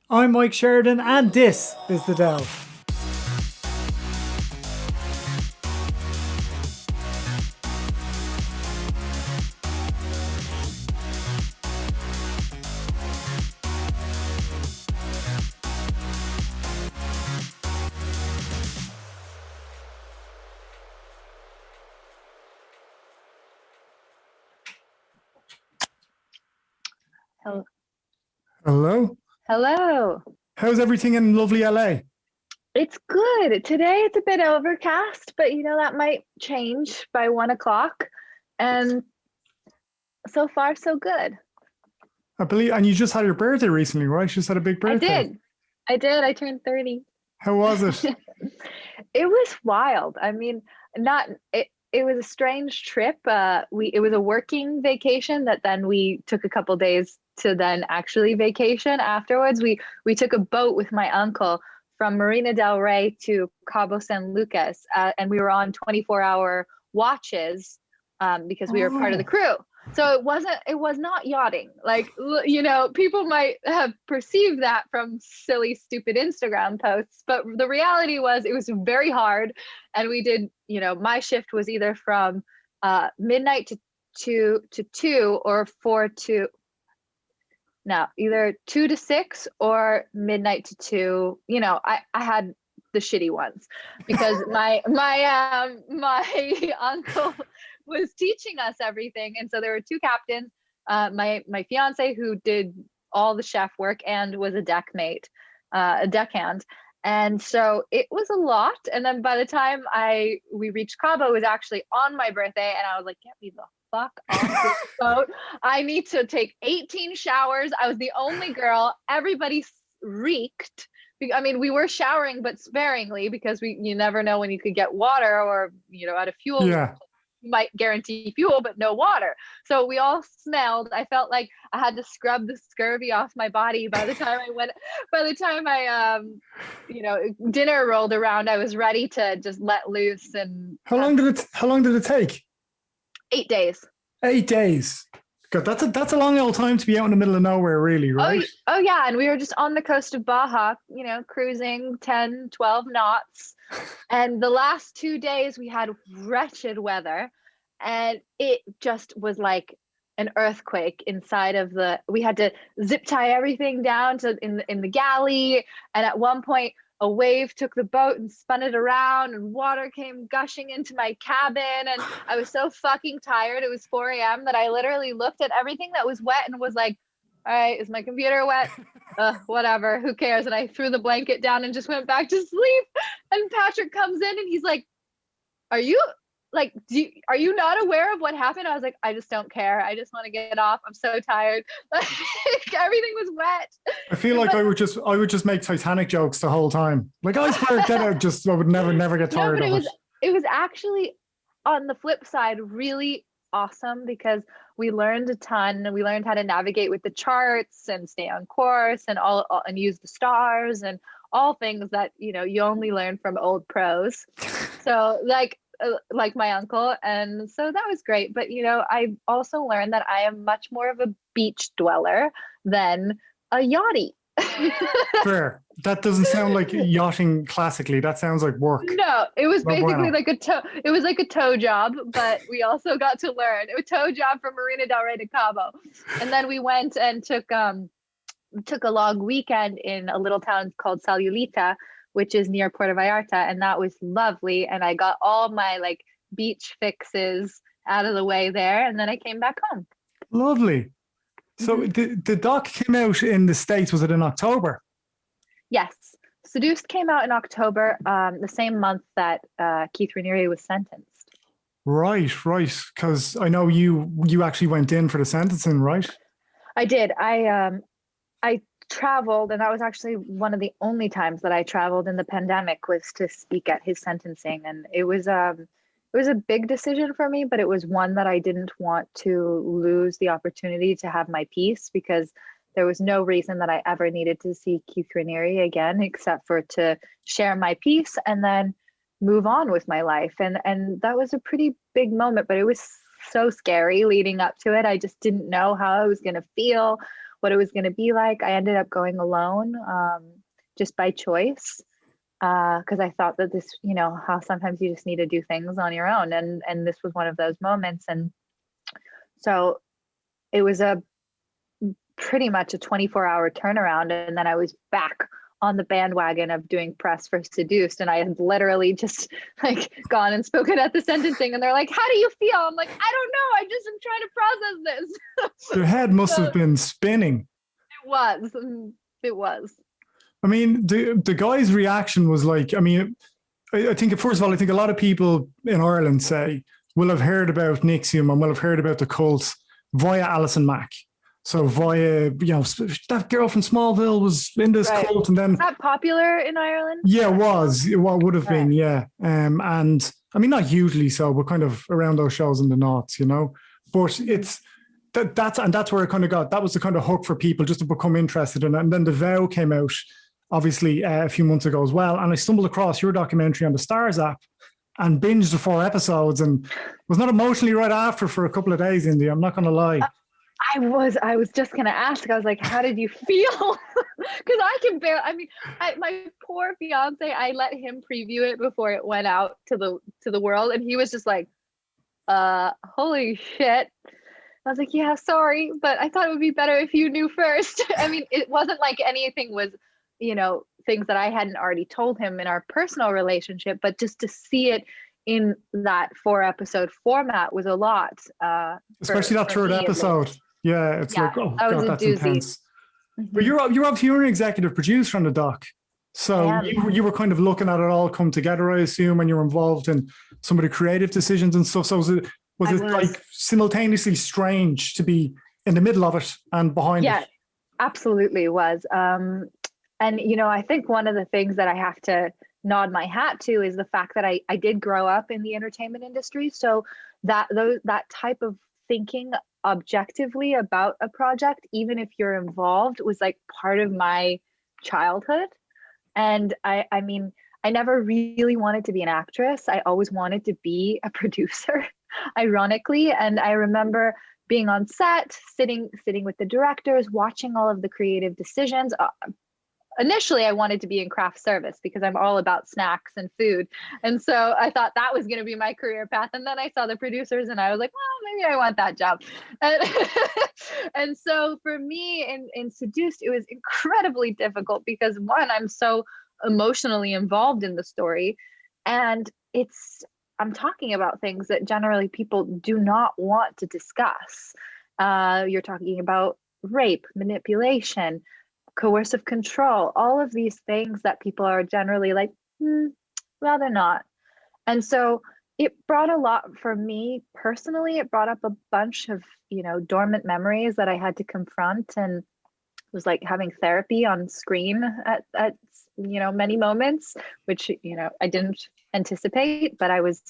I'm Mike Sheridan, and this is The Delve. Hello. Hello. Hello. How's everything in lovely LA? It's good. Today it's a bit overcast, but that might change by 1 o'clock. And so far, so good. I believe, and you just had your birthday recently, right? You just had a big birthday. I did. I turned 30. How was it? It was wild. I mean, it was a strange trip. It was a working vacation that then we took a couple days to then actually vacation afterwards. We took a boat with my uncle from Marina del Rey to Cabo San Lucas, and we were on 24-hour watches because we were part of the crew. So it was not yachting. Like, people might have perceived that from silly, stupid Instagram posts, but the reality was it was very hard. And we did, my shift was either from midnight to 2 or 4 to, no, either 2 to 6 or midnight to 2. I had the shitty ones because my uncle was teaching us everything. And so there were 2 captains, my fiance, who did all the chef work and was a deckhand. And so it was a lot. And then by the time we reached Cabo, it was actually on my birthday. And I was like, get me the fuck off this boat. I need to take 18 showers. I was the only girl. Everybody reeked. I mean, we were showering, but sparingly, because you never know when you could get water or, out of fuel. Yeah. Might guarantee fuel, but no water. So we all smelled. I felt like I had to scrub the scurvy off my body. By the time dinner rolled around, I was ready to just let loose. And how long did it take? 8 days. 8 days. God, that's a long old time to be out in the middle of nowhere, really, right? Oh yeah, and we were just on the coast of Baja, cruising 10, 12 knots. And the last 2 days we had wretched weather, and it just was like an earthquake inside of we had to zip tie everything down in the galley. And at one point a wave took the boat and spun it around, and water came gushing into my cabin. And I was so fucking tired. It was 4 a.m. that I literally looked at everything that was wet and was like, all right, is my computer wet? Whatever, who cares? And I threw the blanket down and just went back to sleep. And Patrick comes in and he's like, are you not aware of what happened? I was like, I just don't care. I just want to get off. I'm so tired. Like, everything was wet. I feel like I would just make Titanic jokes the whole time. Like, I swear, I would never get tired of it. It was actually, on the flip side, really awesome, because we learned a ton. We learned how to navigate with the charts and stay on course and and use the stars and all things that you only learn from old pros. So like my uncle. And so that was great. But I also learned that I am much more of a beach dweller than a yachty. Fair. That doesn't sound like yachting classically. That sounds like work. No, it was basically like a tow job, but we also got to learn. It was a tow job from Marina del Rey to Cabo. And then we went and took a long weekend in a little town called Sayulita, which is near Puerto Vallarta, and that was lovely. And I got all my beach fixes out of the way there, and then I came back home. Lovely. So the doc came out in the States, was it in October? Yes. Seduced came out in October, the same month that Keith Raniere was sentenced. Right. Because I know you actually went in for the sentencing, right? I did. I traveled, and that was actually one of the only times that I traveled in the pandemic, was to speak at his sentencing. And it was a big decision for me, but it was one that I didn't want to lose the opportunity to have my peace, because there was no reason that I ever needed to see Keith Raniere again, except for to share my peace and then move on with my life. And that was a pretty big moment, but it was so scary leading up to it. I just didn't know how I was going to feel, what it was going to be like. I ended up going alone, just by choice, because I thought that this, you know, how sometimes you just need to do things on your own, and this was one of those moments. And so it was a pretty much a 24-hour turnaround, and then I was back on the bandwagon of doing press for Seduced, and I had literally just like gone and spoken at the sentencing, and they're like, how do you feel? I'm like, I don't know, I just am trying to process this. Your head must have been spinning. It was. I mean, the guy's reaction was like, I mean, I think, first of all, I think a lot of people in Ireland will have heard about NXIVM and will have heard about the cult via Allison Mack. So via, you know, that girl from Smallville was in this cult, and then... Is that popular in Ireland? Yeah, it was. It would have been, yeah. And I mean, not hugely so, but kind of around those shows in the north, you know. But it's... That's where it kind of got... That was the kind of hook for people just to become interested in it. And then The Vow came out, obviously, a few months ago as well. And I stumbled across your documentary on the Starz app and binged the 4 episodes, and was not emotionally right after for a couple of days, Indy. I'm not going to lie. I was just going to ask, I was like, how did you feel? Because I can barely, I mean, my poor fiance, I let him preview it before it went out to the world. And he was just like, holy shit. I was like, yeah, sorry, but I thought it would be better if you knew first. I mean, it wasn't like anything was, you know, things that I hadn't already told him in our personal relationship, but just to see it in that 4-episode format was a lot. Especially that third episode. Yeah, it's like, oh God, that's intense. Mm-hmm. But you're an executive producer on the doc. So you were kind of looking at it all come together, I assume, and you were involved in some of the creative decisions and stuff. So was it like simultaneously strange to be in the middle of it and behind it? Yeah, absolutely it was. And, you know, I think one of the things that I have to nod my hat to is the fact that I did grow up in the entertainment industry. So that type of thinking objectively about a project, even if you're involved, was like part of my childhood. And I mean, I never really wanted to be an actress. I always wanted to be a producer, ironically. And I remember being on set, sitting with the directors, watching all of the creative decisions. Initially, I wanted to be in craft service because I'm all about snacks and food. And so I thought that was going to be my career path. And then I saw the producers and I was like, well, maybe I want that job. And so for me in Seduced, it was incredibly difficult because, one, I'm so emotionally involved in the story. And I'm talking about things that generally people do not want to discuss. You're talking about rape, manipulation, coercive control, all of these things that people are generally like, rather not. And so it brought a lot for me personally. It brought up a bunch of, you know, dormant memories that I had to confront, and it was like having therapy on screen at you know, many moments, which, you know, I didn't anticipate, but I was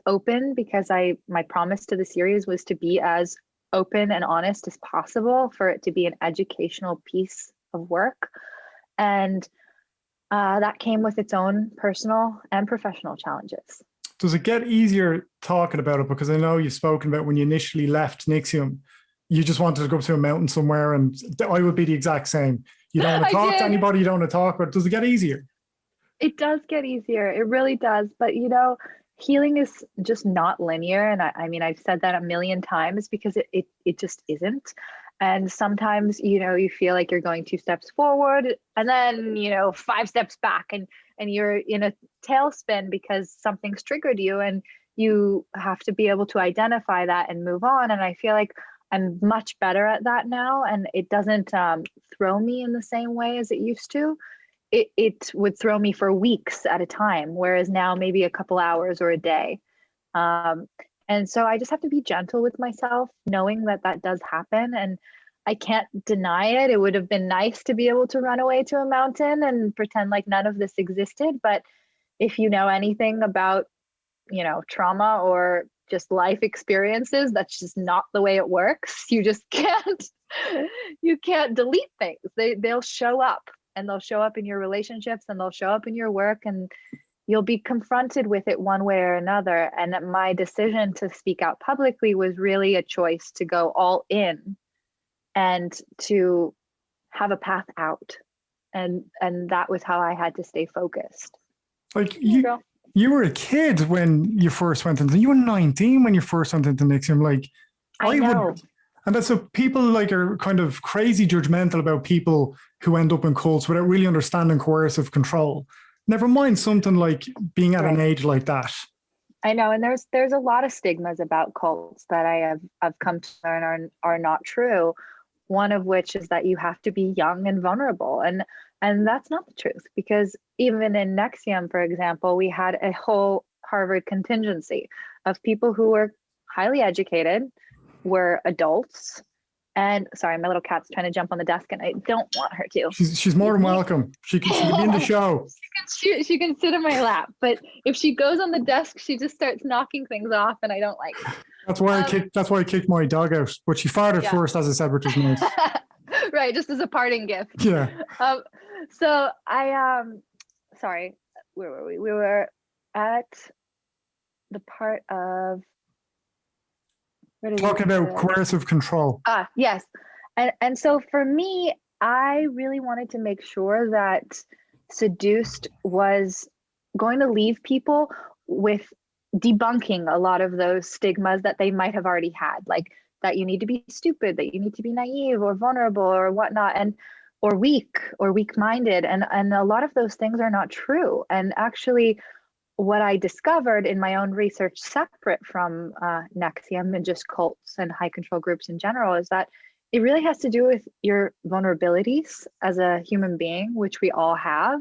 open because my promise to the series was to be as open and honest as possible, for it to be an educational piece of work. And that came with its own personal and professional challenges. Does it get easier talking about it? Because I know you've spoken about when you initially left NXIVM, you just wanted to go to a mountain somewhere, and I would be the exact same. You don't want to talk to anybody, you don't want to talk, but does it get easier? It does get easier. It really does. But, you know, healing is just not linear. And I mean, I've said that a million times because it just isn't. And sometimes, you know, you feel like you're going 2 steps forward and then, you know, 5 steps back, and you're in a tailspin because something's triggered you, and you have to be able to identify that and move on. And I feel like I'm much better at that now, and it doesn't throw me in the same way as it used to. It would throw me for weeks at a time, whereas now maybe a couple hours or a day. And so I just have to be gentle with myself, knowing that that does happen. And I can't deny it. It would have been nice to be able to run away to a mountain and pretend like none of this existed. But if you know anything about, you know, trauma or just life experiences, that's just not the way it works. You just you can't delete things. They'll show up, and they'll show up in your relationships, and they'll show up in your work, and you'll be confronted with it one way or another. And my decision to speak out publicly was really a choice to go all in and to have a path out. And that was how I had to stay focused. Like you were a kid when you first went into, you were 19 when you first went into NXIVM. Like I know. And that's so people like are kind of crazy judgmental about people who end up in cults without really understanding coercive control. Never mind something like being at an age like that. I know, and there's a lot of stigmas about cults that I've come to learn are not true. One of which is that you have to be young and vulnerable, and that's not the truth, because even in NXIVM, for example, we had a whole Harvard contingency of people who were highly educated, were adults. And sorry, my little cat's trying to jump on the desk and I don't want her to. She's more than welcome. She can be in the show. She can sit in my lap, but if she goes on the desk, she just starts knocking things off and I don't like that. That's why I kicked my dog out. But she farted first, as I said, which is nice. Right, just as a parting gift. Yeah. So I sorry, where were we? We were at the part of talking about coercive control. Yes. And so for me, I really wanted to make sure that Seduced was going to leave people with debunking a lot of those stigmas that they might have already had, like that you need to be stupid, that you need to be naive or vulnerable or whatnot, and or weak-minded. And a lot of those things are not true. And actually, what I discovered in my own research, separate from NXIVM and just cults and high control groups in general, is that it really has to do with your vulnerabilities as a human being, which we all have,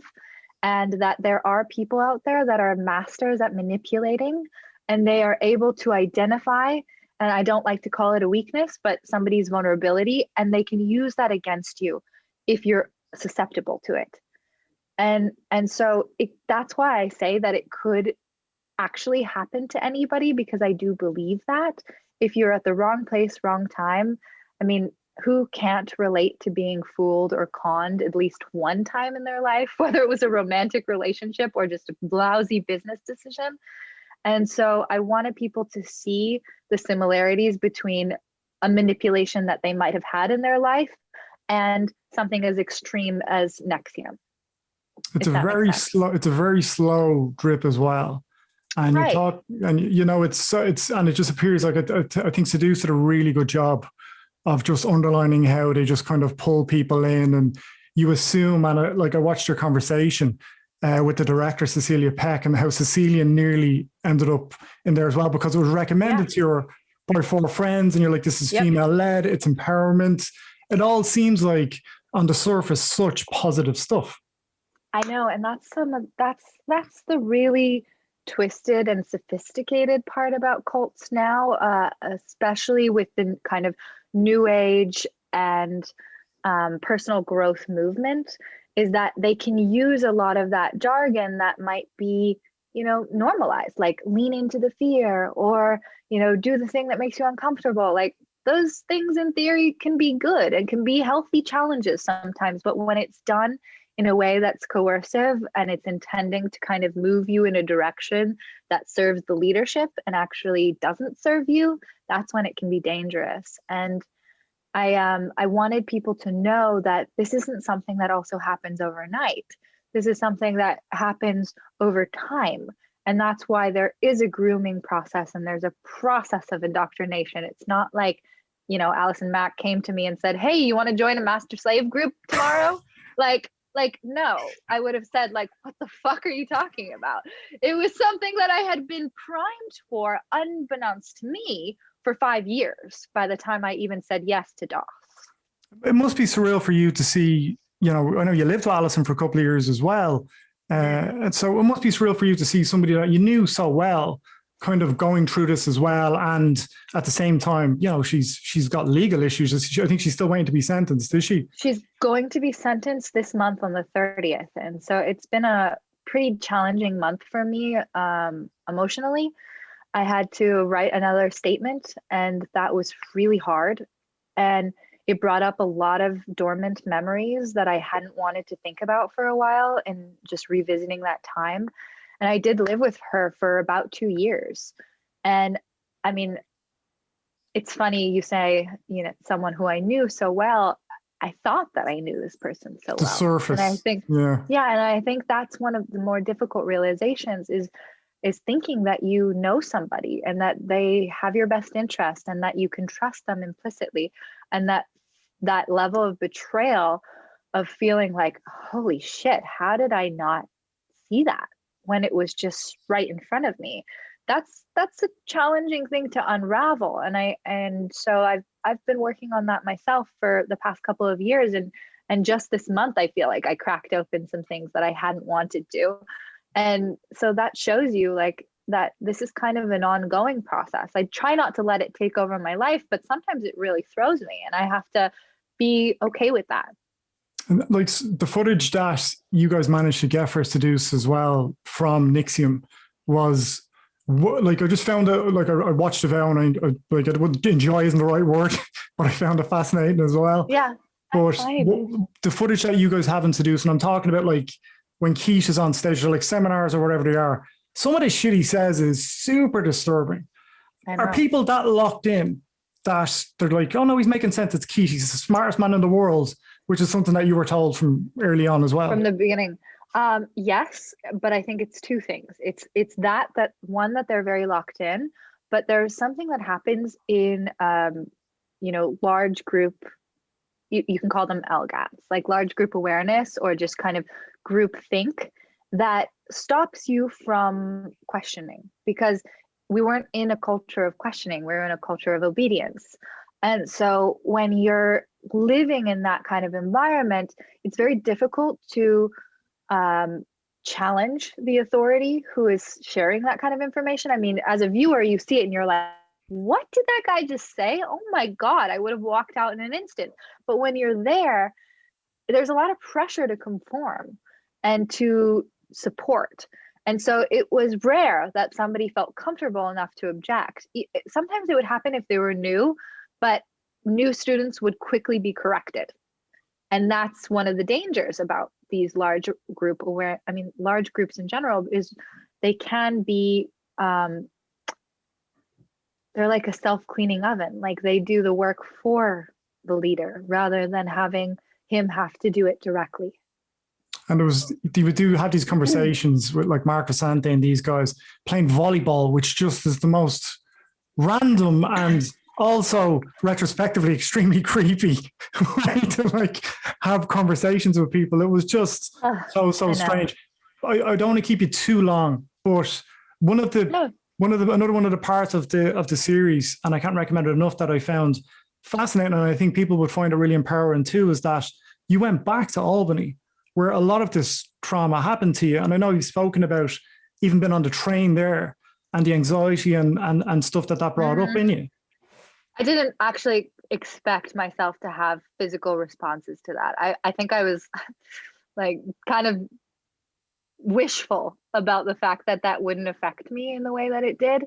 and that there are people out there that are masters at manipulating, and they are able to identify, and I don't like to call it a weakness, but somebody's vulnerability, and they can use that against you if you're susceptible to it. And so that's why I say that it could actually happen to anybody, because I do believe that if you're at the wrong place, wrong time, I mean, who can't relate to being fooled or conned at least one time in their life, whether it was a romantic relationship or just a lousy business decision? And so I wanted people to see the similarities between a manipulation that they might have had in their life and something as extreme as NXIVM. It's a very slow drip as well. And you talk, and you know, and it just appears like I think Seduced did a really good job of just underlining how they just kind of pull people in, and you assume, and I watched your conversation with the director, Cecilia Peck, and how Cecilia nearly ended up in there as well, because it was recommended to her by 4 friends, and you're like, this is female led, it's empowerment. It all seems like on the surface such positive stuff. I know, and that's the really twisted and sophisticated part about cults now, especially with the kind of new age and personal growth movement, is that they can use a lot of that jargon that might be, normalized, like lean into the fear, or, do the thing that makes you uncomfortable. Like those things in theory can be good and can be healthy challenges sometimes, but when it's done in a way that's coercive and it's intending to kind of move you in a direction that serves the leadership and actually doesn't serve you, that's when it can be dangerous. And I wanted people to know that this isn't something that also happens overnight. This is something that happens over time. And that's why there is a grooming process and there's a process of indoctrination. It's not like, Allison Mack came to me and said, hey, you want to join a master slave group tomorrow? Like, no, I would have said, like, what the fuck are you talking about? It was something that I had been primed for, unbeknownst to me, for 5 years by the time I even said yes to DOS. It must be surreal for you to see, I know you lived with Allison for a couple of years as well. And so it must be surreal for you to see somebody that you knew so well kind of going through this as well. And at the same time, she's got legal issues. I think she's still waiting to be sentenced, is she? She's going to be sentenced this month on the 30th. And so it's been a pretty challenging month for me emotionally. I had to write another statement, and that was really hard. And it brought up a lot of dormant memories that I hadn't wanted to think about for a while, and just revisiting that time. And I did live with her for about 2 years. And I mean, it's funny you say, someone who I knew so well. I thought that I knew this person so The well. surface. And I think, yeah. And I think that's one of the more difficult realizations is thinking that you know somebody and that they have your best interest and that you can trust them implicitly. And that level of betrayal of feeling like, holy shit, how did I not see that when it was just right in front of me? That's a challenging thing to unravel. And so I've been working on that myself for the past couple of years. And just this month, I feel like I cracked open some things that I hadn't wanted to. And so that shows you like that this is kind of an ongoing process. I try not to let it take over my life, but sometimes it really throws me and I have to be okay with that. And like the footage that you guys managed to get for Seduced as well from NIXVM was like, I just found it, like I watched it out and I would enjoy isn't the right word, but I found it fascinating as well. Yeah. But the footage that you guys have in Seduced, and I'm talking about like when Keith is on stage, or like seminars or whatever they are, some of the shit he says is super disturbing. Are people that locked in that they're like, oh no, he's making sense, it's Keith, he's the smartest man in the world, which is something that you were told from early on as well? From the beginning. Yes, but I think it's two things. It's that one, that they're very locked in, but there's something that happens in, large group, you can call them LGATs, like large group awareness or just kind of group think, that stops you from questioning, because we weren't in a culture of questioning, we were in a culture of obedience. And so when you're living in that kind of environment, it's very difficult to challenge the authority who is sharing that kind of information. I mean, as a viewer, you see it and you're like, what did that guy just say? Oh my God, I would have walked out in an instant. But when you're there, there's a lot of pressure to conform and to support. And so it was rare that somebody felt comfortable enough to object. Sometimes it would happen if they were new, but new students would quickly be corrected. And that's one of the dangers about these large groups in general, is they can be, they're like a self-cleaning oven. Like they do the work for the leader rather than having him have to do it directly. And you would have these conversations with like Mark Vasante and these guys playing volleyball, which just is the most random and also retrospectively extremely creepy way to like have conversations with people. It was just so strange. I don't want to keep you too long, but another one of the parts of the series, and I can't recommend it enough, that I found fascinating, and I think people would find it really empowering too, is that you went back to Albany, where a lot of this trauma happened to you. And I know you've spoken about even been on the train there and the anxiety and stuff that brought up in you. I didn't actually expect myself to have physical responses to that. I think I was like kind of wishful about the fact that wouldn't affect me in the way that it did.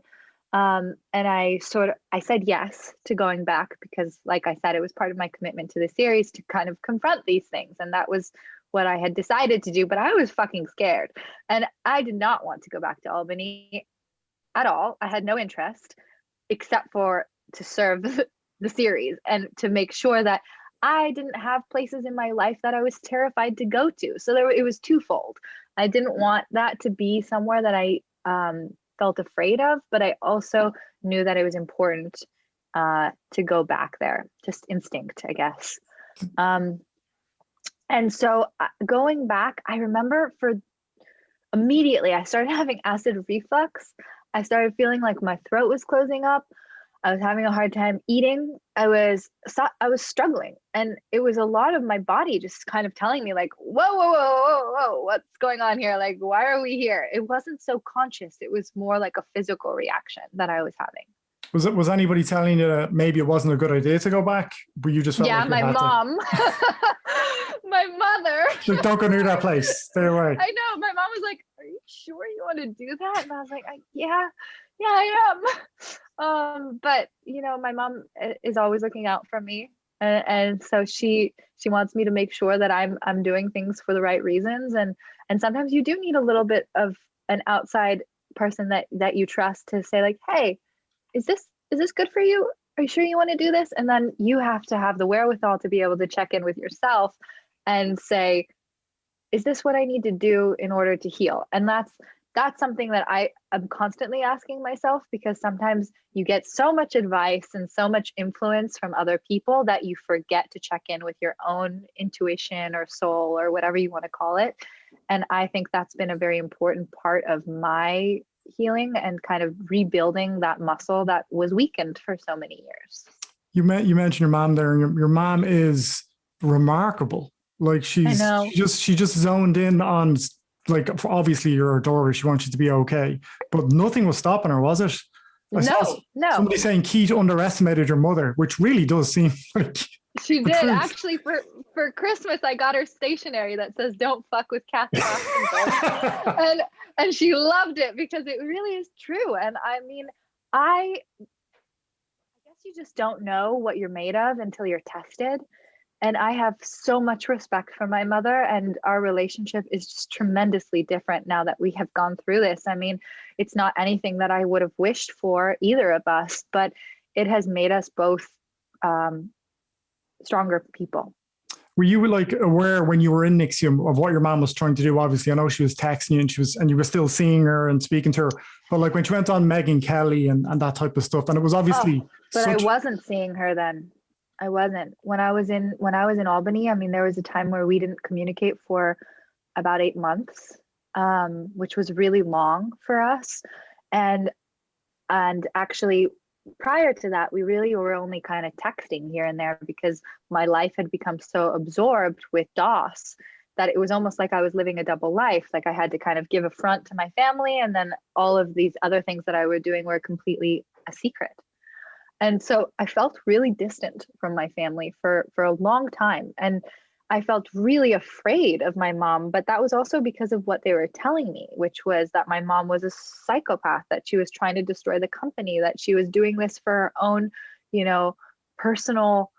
And I said yes to going back because, like I said, it was part of my commitment to the series to kind of confront these things. And that was what I had decided to do, but I was fucking scared. And I did not want to go back to Albany at all. I had no interest except for to serve the series and to make sure that I didn't have places in my life that I was terrified to go to. So it was twofold. I didn't want that to be somewhere that I felt afraid of, but I also knew that it was important to go back there. Just instinct, I guess. And so going back, I remember immediately I started having acid reflux. I started feeling like my throat was closing up. I was having a hard time eating. I was struggling, and it was a lot of my body just kind of telling me like, whoa, what's going on here? Like, why are we here? It wasn't so conscious. It was more like a physical reaction that I was having. Was anybody telling you that maybe it wasn't a good idea to go back? Were you just my mom, my mother. Like, don't go near that place. Stay away. I know. My mom was like, "Are you sure you want to do that?" And I was like, "Yeah, I am." But my mom is always looking out for me, and so she wants me to make sure that I'm doing things for the right reasons, and sometimes you do need a little bit of an outside person that you trust to say like, "Hey, is this good for you? are you sure you want to do this? And then you have to have the wherewithal to be able to check in with yourself and say, is this what I need to do in order to heal? And that's something that I am constantly asking myself, because sometimes you get so much advice and so much influence from other people that you forget to check in with your own intuition or soul or whatever you want to call it. And I think that's been a very important part of my healing and kind of rebuilding that muscle that was weakened for so many years. You mentioned your mom there, and your mom is remarkable. Like she just zoned in on, like, obviously you're her daughter, she wants you to be okay, but nothing was stopping her, was it? No. Somebody saying Keith underestimated your mother, which really does seem like she did. Actually, for Christmas, I got her stationery that says "Don't fuck with Catherine Oxenberg," and she loved it because it really is true. And I mean, I guess you just don't know what you're made of until you're tested. And I have so much respect for my mother, and our relationship is just tremendously different now that we have gone through this. I mean, it's not anything that I would have wished for either of us, but it has made us both stronger people. Were you like aware when you were in NXIVM of what your mom was trying to do? Obviously, I know she was texting you and you were still seeing her and speaking to her, but like when she went on Megyn Kelly and that type of stuff, and it was obviously. But I wasn't seeing her then. I wasn't. When I was in Albany, I mean, there was a time where we didn't communicate for about 8 months, which was really long for us. And actually, prior to that, we really were only kind of texting here and there because my life had become so absorbed with DOS that it was almost like I was living a double life. Like I had to kind of give a front to my family, and then all of these other things that I was doing were completely a secret. And so I felt really distant from my family for a long time. And I felt really afraid of my mom, but that was also because of what they were telling me, which was that my mom was a psychopath, that she was trying to destroy the company, that she was doing this for her own, personal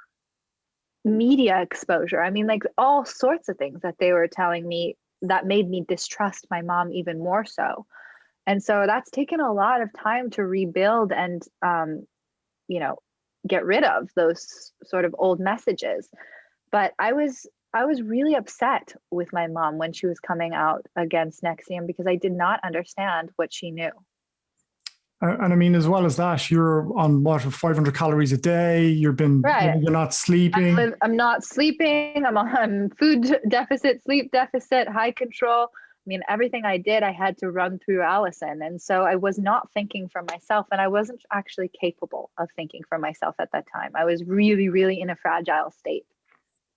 media exposure. I mean, like all sorts of things that they were telling me that made me distrust my mom even more so. And so that's taken a lot of time to rebuild and, get rid of those sort of old messages. But I was really upset with my mom when she was coming out against NXIVM because I did not understand what she knew. And I mean, as well as that, you're on 500 calories a day. You're not sleeping. I'm not sleeping. I'm on food deficit, sleep deficit, high control. I mean, everything I did, I had to run through Allison. And so I was not thinking for myself, and I wasn't actually capable of thinking for myself at that time. I was really, really in a fragile state.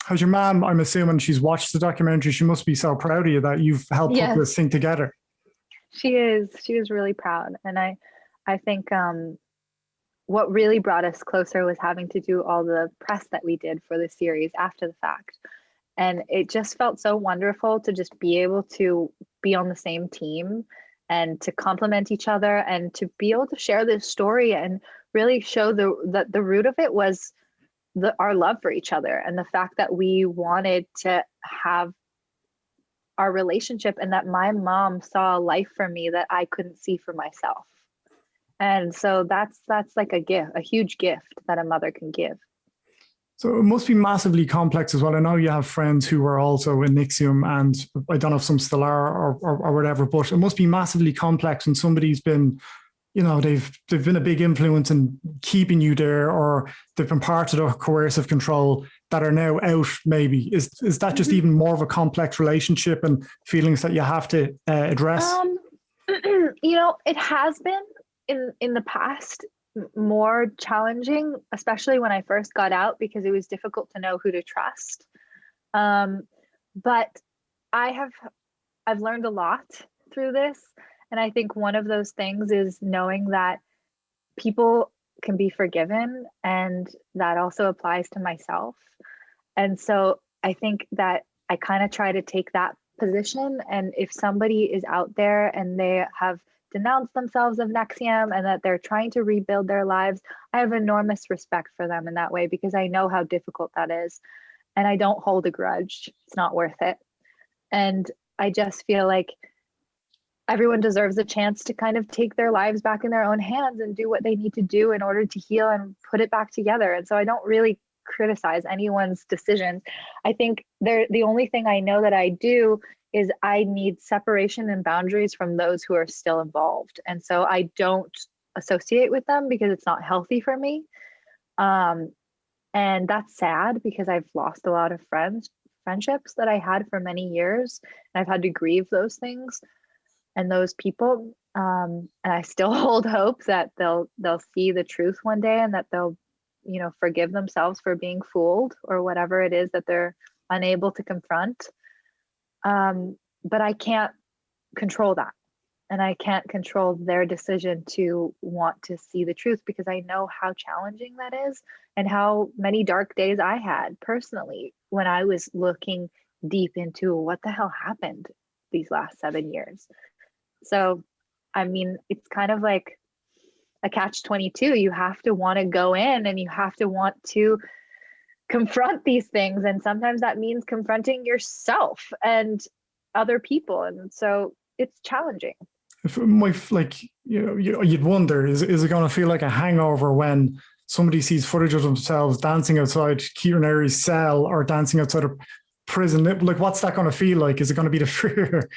How's your mom? I'm assuming she's watched the documentary. She must be so proud of you that you've helped put this thing together. She is. She was really proud. And I think what really brought us closer was having to do all the press that we did for the series after the fact. And it just felt so wonderful to just be able to be on the same team and to complement each other and to be able to share this story and really show that the root of it was our love for each other and the fact that we wanted to have our relationship, and that my mom saw a life for me that I couldn't see for myself. And so that's like a gift, a huge gift that a mother can give. So it must be massively complex as well. I know you have friends who are also in NXIVM, and I don't know if some still are or whatever, but it must be massively complex when somebody's been, they've been a big influence in keeping you there, or they've been part of the coercive control that are now out maybe. Is that just even more of a complex relationship and feelings that you have to address? It has been in the past more challenging, especially when I first got out, because it was difficult to know who to trust. But I've learned a lot through this. And I think one of those things is knowing that people can be forgiven, and that also applies to myself. And so I think that I kind of try to take that position. And if somebody is out there and they have denounced themselves of NXIVM and that they're trying to rebuild their lives, I have enormous respect for them in that way, because I know how difficult that is. And I don't hold a grudge. It's not worth it. And I just feel like everyone deserves a chance to kind of take their lives back in their own hands and do what they need to do in order to heal and put it back together. And so I don't really criticize anyone's decisions. I think the only thing I know that I do is I need separation and boundaries from those who are still involved. And so I don't associate with them because it's not healthy for me. And that's sad because I've lost a lot of friendships that I had for many years. And I've had to grieve those things and those people. And I still hold hope that they'll see the truth one day and that they'll, forgive themselves for being fooled or whatever it is that they're unable to confront. But I can't control that. And I can't control their decision to want to see the truth because I know how challenging that is and how many dark days I had personally when I was looking deep into what the hell happened these last 7 years. So, I mean, it's kind of like a catch-22. You have to want to go in and you have to want to confront these things. And sometimes that means confronting yourself and other people. And so it's challenging. You'd wonder, is it going to feel like a hangover when somebody sees footage of themselves dancing outside Keith Raniere's cell or dancing outside a prison? Like, what's that going to feel like? Is it going to be the fear?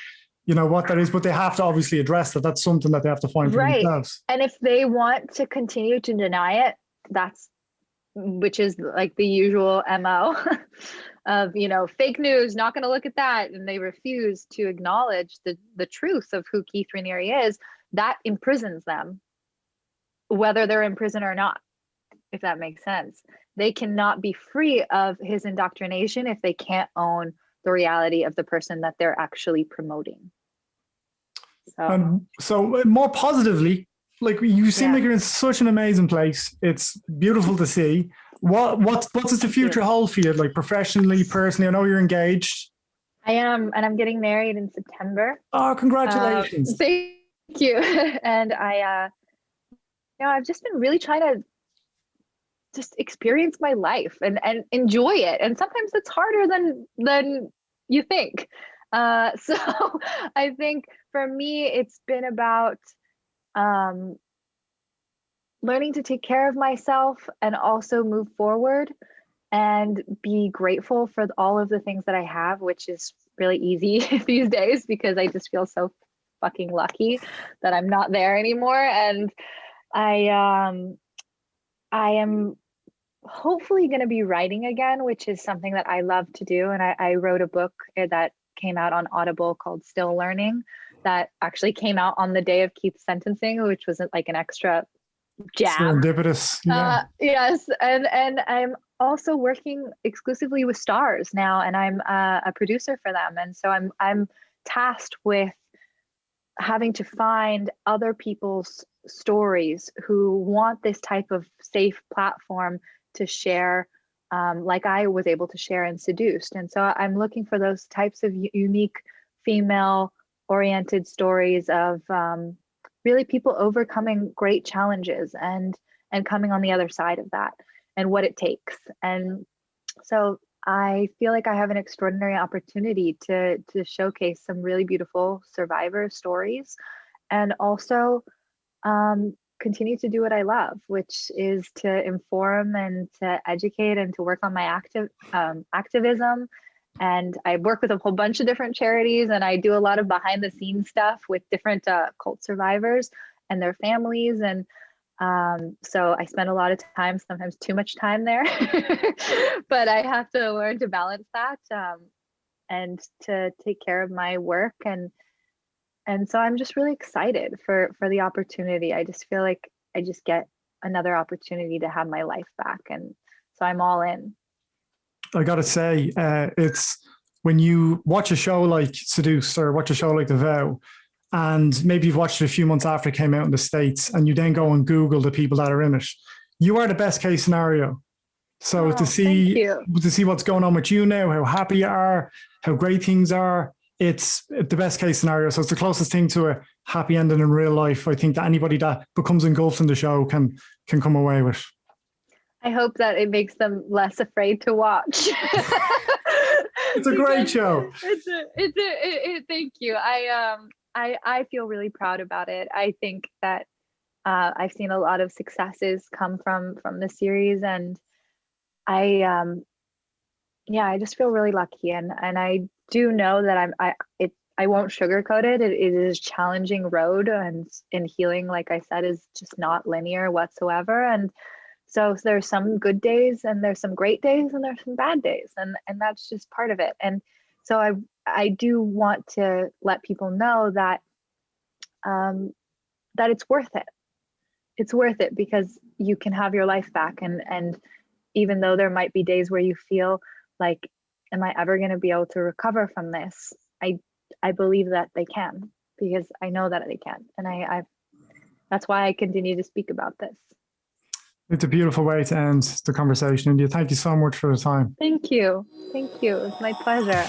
What that is, but they have to obviously address that. That's something that they have to find for themselves. And if they want to continue to deny it, which is like the usual MO of, fake news, not going to look at that. And they refuse to acknowledge the truth of who Keith Raniere is, that imprisons them, whether they're in prison or not, if that makes sense. They cannot be free of his indoctrination if they can't own the reality of the person that they're actually promoting. So more positively, like you seem like you're in such an amazing place. It's beautiful to see. What does the future hold for you, like professionally, personally? I know you're engaged. I am, and I'm getting married in September. Oh, congratulations! Thank you. And I've just been really trying to just experience my life and enjoy it. And sometimes it's harder than you think. So I think for me, it's been about learning to take care of myself and also move forward and be grateful for all of the things that I have, which is really easy these days because I just feel so fucking lucky that I'm not there anymore. And I am hopefully going to be writing again, which is something that I love to do. And I wrote a book that came out on Audible called Still Learning that actually came out on the day of Keith's sentencing, which was like an extra jab. Serendipitous. Yeah. Yes. And I'm also working exclusively with Starz now, and I'm a producer for them. And so I'm tasked with having to find other people's stories who want this type of safe platform to share, like I was able to share in Seduced. And so I'm looking for those types of unique female-oriented stories of really people overcoming great challenges and coming on the other side of that and what it takes. And so I feel like I have an extraordinary opportunity to showcase some really beautiful survivor stories and also continue to do what I love, which is to inform and to educate and to work on my activism. And I work with a whole bunch of different charities, and I do a lot of behind the scenes stuff with different cult survivors and their families. And so I spend a lot of time, sometimes too much time there, but I have to learn to balance that and to take care of my work. And so I'm just really excited for the opportunity. I just feel like I just get another opportunity to have my life back. And so I'm all in. I got to say, it's when you watch a show like Seduced or watch a show like The Vow, and maybe you've watched it a few months after it came out in the States, and you then go and Google the people that are in it, you are the best case scenario. So to see what's going on with you now, how happy you are, how great things are, it's the best case scenario. So it's the closest thing to a happy ending in real life, I think, that anybody that becomes engulfed in the show can come away with. I hope that it makes them less afraid to watch. It's a great show. Thank you. I feel really proud about it. I think that I've seen a lot of successes come from the series, and I I just feel really lucky, and I do know that I won't sugarcoat it. It is a challenging road, and in healing, like I said, is just not linear whatsoever. And so there's some good days, and there's some great days, and there's some bad days, and that's just part of it. And so I do want to let people know that that it's worth it. It's worth it because you can have your life back, and even though there might be days where you feel like, am I ever going to be able to recover from this? I believe that they can, because I know that they can, and I that's why I continue to speak about this. It's a beautiful way to end the conversation, India. Thank you so much for the time. Thank you. Thank you. It's my pleasure.